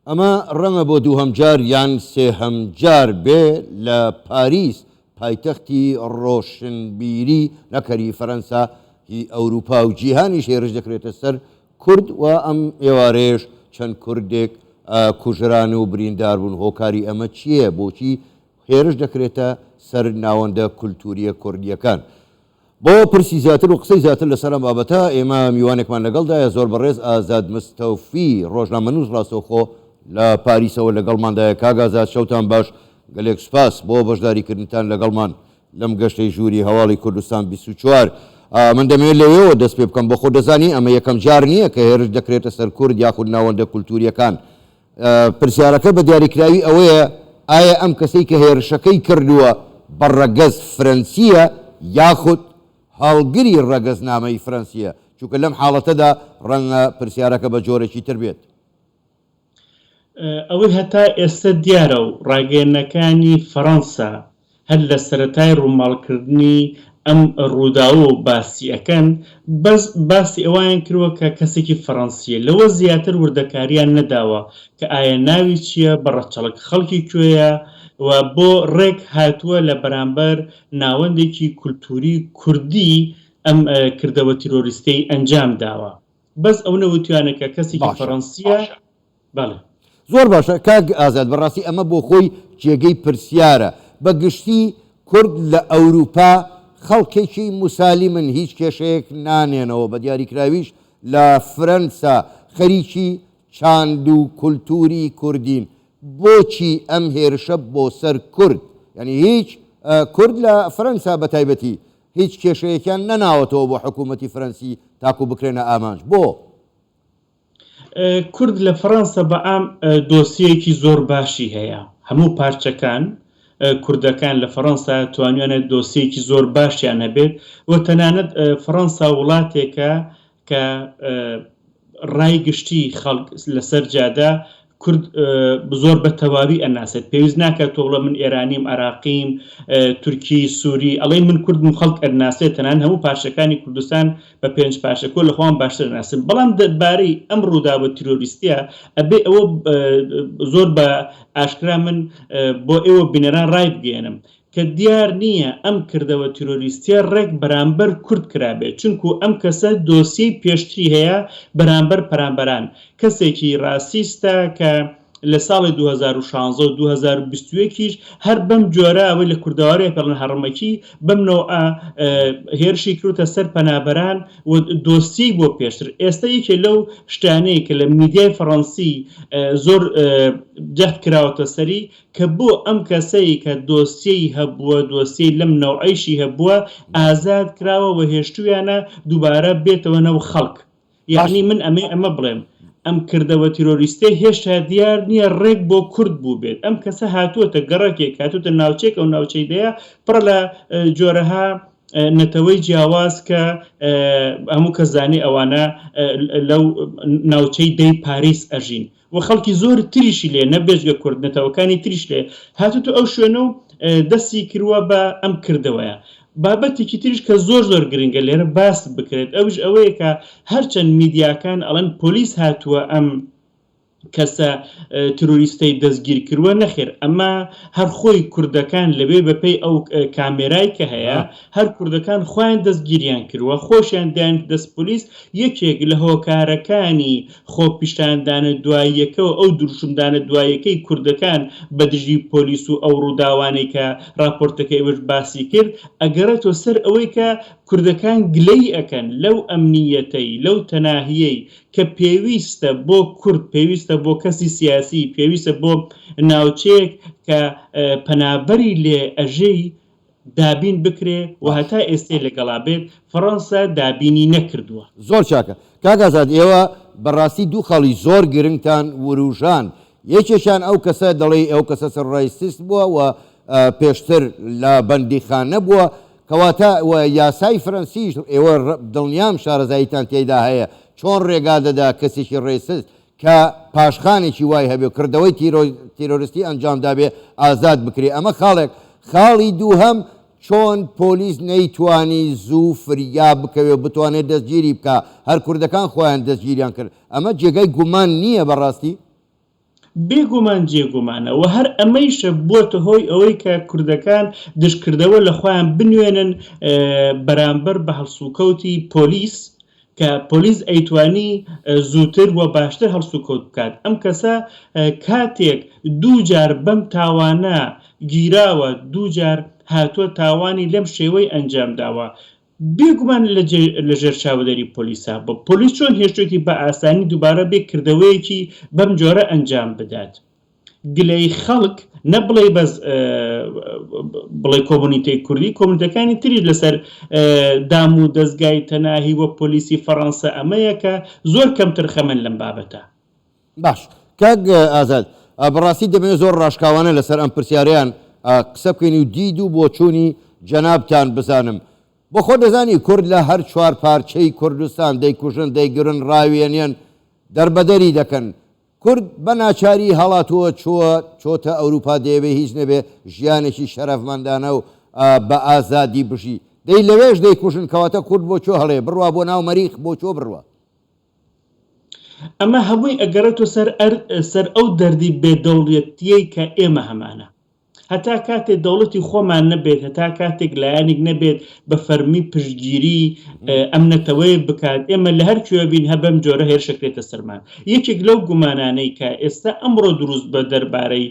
ئەمە ڕەنگە بۆ دووهەم جار یان سێهەم جار بێ لە پاریس پایتەختی ڕۆشنبیری نەکەری فەرەنسا ئەوروپا و جیهانیش هێرش دەکرێتە سەر کورد و ئەم ئێوارەیەش چەند کوردێک کوژران و بریندار بوون. هۆکاری ئەمە چییە؟ بۆچی هێرش دەکرێتە سەر ناوەندە کولتوریە کوردیەکان؟ بۆ پرسی زیاتر و قسەی زیاتر لەسەر ئەم بابەتە ئێمە میوانێکمان لەگەڵدایە زۆر بەڕێز ئازاد مستەوفی ڕۆژنامەنووس ڕاستەوخۆ لە پاریسەوە لەگەڵماندایە. کاگازاد شەوتان باش، گەلێک سپاس بۆ بەشداریکردنتان لەگەڵمان لەم گەشتەی ژووری هەواڵی کوردستان 24. من دەمەوێت لەوێەوە دەست پێ بکەم بە خۆ دەزانی ئەمە یەکەم جار نییە کە هێرش دەکرێتە سەر کورد یاخود ناوەندە کولتوریەکان. پرسیارەکە بە دیاریکراوی ئەوەیە ئایا ئەم کەسەی کە هێرشەکەی کردووە بە ڕەگەز فەرەنسیە یاخود هەڵگری ڕەگەزنامەی فەرەنسیە؟ چونکە لەم حاڵەتەدا ڕەنگە پرسیارەکە بە جۆرێکی تر بێت. ئەوەی هەتا ئێستا دیارە و ڕاگەیەنەکانی فەڕەنسا هەر لە سەرەتای ڕووماڵکردنی ئەم ڕووداوە و باسی ئەەکەن بەس باسی ئەویان کردوە کە کەسێکی فەڕەنسیە لەوە زیاتر وردەکاریان نەداوە کە ئایا ناوی چییە، بەڕەچەڵک خەڵکی کوێیە و بۆ ڕێک هاتووە لە بەرامبەر ناوەندێکی کولتوری کوردی ئەم کردەوە تیرۆریستەی ئەنجام داوە. بەس ئەو نەوتوانەکە کەسێکی فەڕەنسیە. بەڵێ زۆر باشە کاک ئازاد، بەڕاستی ئەمە بۆ خۆی جێگەی پرسیارە. بە گشتی کورد لە ئەوروپا خەڵکێکی موسالیمن، هیچ کێشەیەک نانێنەوە. بە دیاریکراویش لە فەرەنسا خەریکی چاند و کولتوری کوردین. بۆچی ئەم هێرشە بۆ سەر کورد؟ یعنی هیچ کورد لە فەرەنسا بە تایبەتی هیچ کێشەیەکیان نەناوەتەوە بۆ حکوومەتی فەرەنسی تاکو بکرێنە ئامانج. بۆ کورد لە فەڕەنسا بە ئام دۆسیەکی زۆر باشی هەیە. هەموو پارچەکان کوردەکان لە فەڕەنسا توانیانێت دۆسیەکی زۆر باشیان هەبێت و تەنانەت فەڕەنسا وڵاتێکە کە ڕای گشتی خەڵک لەسەر جادا کورد زۆر بە تەواوی ئەناسێت. پێویست ناکات تۆڵە من ئێرانیم، عراقیم، تورکی، سووری ئەڵێ من کوردم خەڵک ئەناسێت. تەنان هەموو پاشەکانی کوردستان بە پێنج پاشەکۆ لەخۆیان باشتر ئەناسن. بەڵام دەربارەی ئەم ڕووداوە تیرۆریستیە ئەبێ ئەوە زۆر بە ئاشکرا من بۆ ئێوە بنێران ڕای بگەێنم کە دیار نییە ئەم کردەوە تیرۆریستیە ڕێک بەرامبەر کورد کرابێت، چونکو ئەم کەسە دۆسیەی پێشتری هەیە بەرامبەر پەرامبەران. کەسێکی ڕاسیستە کە لە ساڵی 2016 و 2021 هەر بەم جۆرە ئەوەی لە کورداواری پەڵەن هەڕمەکی بەمنەوە هێرشی کردوتە سەر پەنابەران و دۆستی بۆ پێشتر. ئێستا یەکێ لەو شتانەیە کە لە میدیای فەڕەنسی زۆر جەخت کراوەتە سەری کە بۆ ئەم کەسەی کە دۆسیەی هەبووە، دۆسیەی لەم نەوعیشی هەبووە، ئازاد کراوە و هێشتویانە دووبارە بێتەوە نەو خەڵک. یعنی من ئەمە بڵێم ئەم کردەوە تیرۆریستە هێشتا دیار نییە ڕێک بۆ کورد بوو بێت. ئەم کەسە هاتووەتە گەڕەکێک، هاتووتە ناوچێک، ئەو ناوچەی دەیە پڕ لە جۆرەها نەتەوەی جیاواز کە هەموو کەس زانێ ئەوانە لەو ناوچەی دەی پاریس ئەژین و خەڵکی زۆر تریشی لێ نەبێژگە کورد نەتەوەکانی تریش لێ هاتوتە ئەو شوێنە و دەستی کردووە بە ئەم کردەوەیە. بابەتێکی تریش کە زۆر گرنگە لێرە باس بکرێت ئەوش ئەوەیە کە هەرچەند میدیاکان ئەڵەن پۆلیس هاتووە ئەم کەسە تروریستەی دەستگیر کردووە، نەخێر ئەمە هەر خۆی کوردەکان لەبێ بەپێی ئەو کامێرای کە هەیە هەر کوردەکان خۆیان دەستگیریان کردووە، خۆشیان دایان دەست پۆلیس. یەکێک لە هۆکارەکانی خۆپیشاندانە دواییەکەەوە ئەو دروشمدانە دواییەکەی کوردەکان بە دژی پۆلیس و ئەو ڕووداوانەی کە راپۆرتەکەی ئەوش باسی کرد ئەگەڕێتەوە سەر ئەوەی کە کوردەکان گلەی ئەکەن لەو ئەمنیەتەی لەو تەناهیەی کە پێویستە بۆ کورد، پێویستە بۆ کەسی سیاسی، پێویستە بۆ ناوچەیەک کە پەنابەری لێ ئەژەی دابین بکرێ و هەتا ئێستێ لەگەڵا بێت. فەڕەنسا دابینی نەکردووە. زۆر چاکە کاک ئازاد، ئێوە بەڕاستی دوو خەڵی زۆر گرنگتان وروژان. یەکێکیان ئەو کەسە دەڵێ ئەو کەسە سەرڕایسیست بووە و پێشتر لە بەندیخانە بووە، کەواتە یاسای فەرەنسیش ئێوە دڵنیام شارەزاییتان تێیدا هەیە چۆن ڕێگا دەدا کەسێکی ڕێسست کە پاشخانێکی وای هەبێ کردەوەی تیرۆریستی ئەنجامدا بێ ئازاد بکرێ. ئەمە خاڵێک. خاڵی دووهەم چۆن پۆلیس نەیتوانی زوو فریاب بکەوێ بتوانێت دەستگیری بکە، هەر کوردەکان خۆیان دەستگیریان کرد. ئەمە جێگەی گومان نییە بەڕاستی؟ بێگومان جێگومانە و هەر ئەمەیشە بۆتە هۆی ئەوەی کە کوردەکان دشکردەوە لە خۆیان بنوێنن بەرامبەر بە هەڵسوکەوتی پۆلیس کە پۆلیس ئەیتوانی زووتر و باشتر هەڵسوکەوت بکات. ئەم کەسە کاتێک دوو جار بەم تاوانە گیراوە، دوو جار هاتووە تاوانی لەم شێوەی ئەنجام داوە، بێگومان لەژێر چاودێری پۆلیسا بە پۆلیس چۆن هێشتێکی بە ئاسانی دووبارە بێ کردەوەیەکی بەم جۆرە ئەنجام بدات. گلەی خەڵک نەبڵێ بەس بڵێ کۆمونیتەی کوردی، کۆمونیتەکانی تری لەسەر دام و دەستگای تەناهی وە پۆلیسی فەڕەنسا ئەمەیە کە زۆر کەمتر خەمن لەم بابەتە. باش کاک ئازاد، بەڕاستی دەبێت زۆر ڕاشکاوانە لەسەر ئەم پرسیاریان قسە بکەین و دید و بۆچوونی جەنابتان بزانم. بۆ خۆ دەزانی کورد لە هەر چوار پارچەی کوردستان دەیکوژن، دەیگرن، ڕاوێنێن، دەربەدەری دەکەن. کورد بە ناچاری هەڵاتووە چۆتە ئەوروپا، دەیەوێ هیچ نەبێ ژیانێکی شەرەفمەندانە و بە ئازادی بژی، دەی لەوێش دەیکوژن. کەواتە کورد بۆ چۆ هەڵێ بڕوا بۆ ناو مەریخ، بۆ چۆ بڕوە؟ ئەمە هەمووی ئەگەڕێتۆ سەر ئەو دەردی بێدەوڵەتیەی کە ئێمە هەمانە. هەتا کاتێک دەوڵەتی خۆمان نەبێت، هەتا کاتێک لایەنێک نەبێت بە فەرمی پشتگیری ئەم نەتەوەی بکات، ئێمە لە هەر کوێ بین هەبەم جۆرە هێرشەکرێتە سەرمان. یەکێک لەو گومانانەی کە ئێستا ئەمڕۆ دروست بە دەربارەی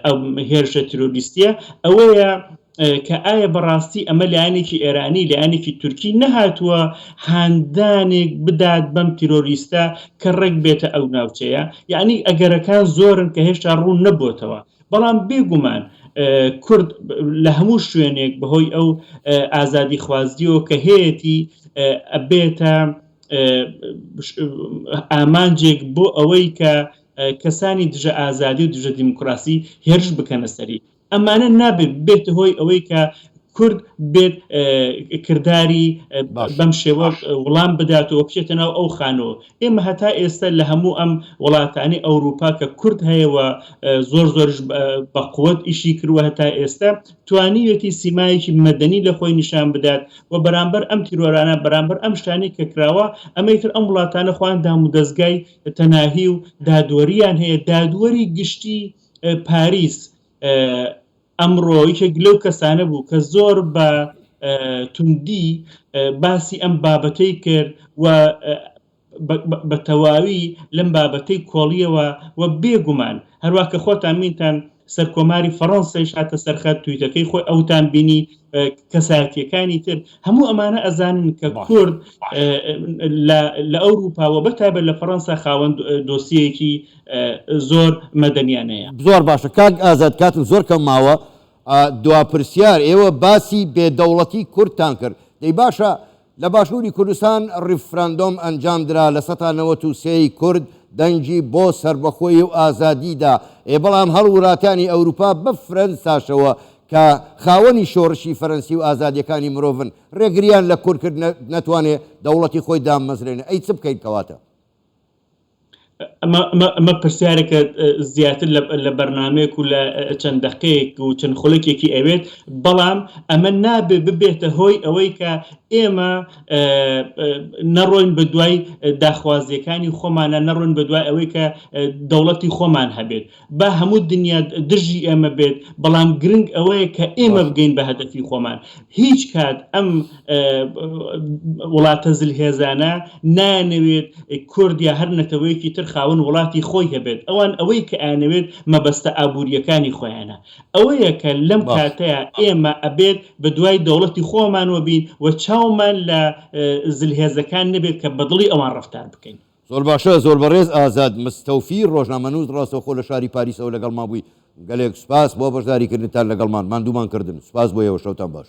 ئەم هێرشە تیرۆریستیە ئەوەیە کە ئایا بەڕاستی ئەمە لایەنێکی ئێرانی لایەنێکی تورکی نەهاتووە هاندانێک بدات بەم تیرۆریستە کە ڕێک بێتە ئەو ناوچەیە. یعنی ئەگەرەکان زۆرن کە هێشتا ڕوون نەبووتەوە، بەڵام بێگومان کورد لە هەموو شوێنێک بەهۆی ئەو ئازادی خوازیەوە کە هەیەی ئەبێتە ئامانجێک بۆ ئەوەی کە کەسانی دژە ئازادی و دژە دیموکراسی هێرش بکەنە سەری. ئەمانە نابێت بێتە هۆی ئەوەی کە کورد بێت کردداری بەم شێوە وڵام بداتەوە بچێتە ناو ئەو خانەوە. ئێمە هەتا ئێستا لە هەموو ئەم وڵاتانی ئەوروپا کە کورد هەیەوە زۆر زۆرش بە قووەت ئیشی کردوە، هەتا ئێستا توانیوێتی سیمایەکی مەدەنی لە خۆی نیشان بدات و بەرامبەر ئەم تیرۆرانە، بەرامبەر ئەم شتانەی کە کراوە، ئەمەیتر ئەم وڵاتانە خۆیان دام و دەستگای تەناهی و دادوەریان هەیە. دادوەری گشتی پاریس ئەمڕۆ یەکێک لەو کەسانە بوو کە زۆر بە توندی باسی ئەم بابەتەی کرد و بە تەواوی لەم بابەتەی کۆڵیەوە و بێگومان هەروە کە خۆتان مینتان سەرکۆماری فەڕەنسایش هاتە سەرخات تویتەکەی خۆی ئەوتان بینی کەسایەتیەکانی تر هەموو ئەمانە ئەزانن کە کورد لە ئەوروپاوە بەتایبەت لە فەڕەنسا خاوەن دۆسیەکی زۆر مەدەنیانەیە. زۆر باشە کاک ئازاد، کاتم زۆر کەم ماوە. دوا پرسیار ئێوە باسی بێدەوڵەتی کوردتان کرد، دەی باشە لە باشووری کوردستان ڕیفراندۆم ئەنجام درا لە 93 کورد دەنگی بۆ سربەخۆی و ئازادیدا، بەڵام هەڵوڵاتانی ئەوروپا بەفرەنساشەوە کە خاوەنی شۆڕشی فەرەنسی و ئازادیەکانی مرۆڤن ڕێگریان لە کورد کرد نەتوانێت دەوڵەتی خۆی دامەزرێنە. ئەی چ بکەیت کەواتە؟ ئەمە پرسیارێکە زیاتر لە بەرنامەیەک و لە چەند دەقەیەک و چەند خولەکێکی ئەوێت، بەڵام ئەمە نابێ ببێتە هۆی ئەوەی کە ئێمە نەڕۆین بە دوای داخوازیەکانی خۆمانە، نەڕۆین بە دوای ئەوەی کە دەوڵەتی خۆمان هەبێت، با هەموو دنیا دژی ئێمە بێت، بەڵام گرنگ ئەوەیە کە ئێمە بگەین بە هەدەفی خۆمان. هیچ کات ئەم وڵاتە زلهێزانە نانەوێت کورد یا هەر نەتەوەیەکی تر خاوەن وڵاتی خۆی هەبێت، ئەوان ئەوەی کە ئانەوێت مەبەستە ئابوووریەکانی خۆیانە. ئەوەیە کە لەم کاتەیە ئێمە ئەبێت بە دوای دەوڵەتی خۆمانەوە بین و چاومان لە زلهێزەکان نەبێت کە بەدڵی ئەوان ڕەفتار بکەین. زۆر باشە، زۆر بەڕێز ئازاد مستەوفی ڕۆژنامەنووس ڕاستەوخۆ لە شاری پاریسەوە لەگەڵ ما بووی. گەلێک سوپاس بۆ بەشداریکردنتان لەگەڵمان، ماندوومان کردن. سوپاس بۆ ئێوە، شەوتان باش.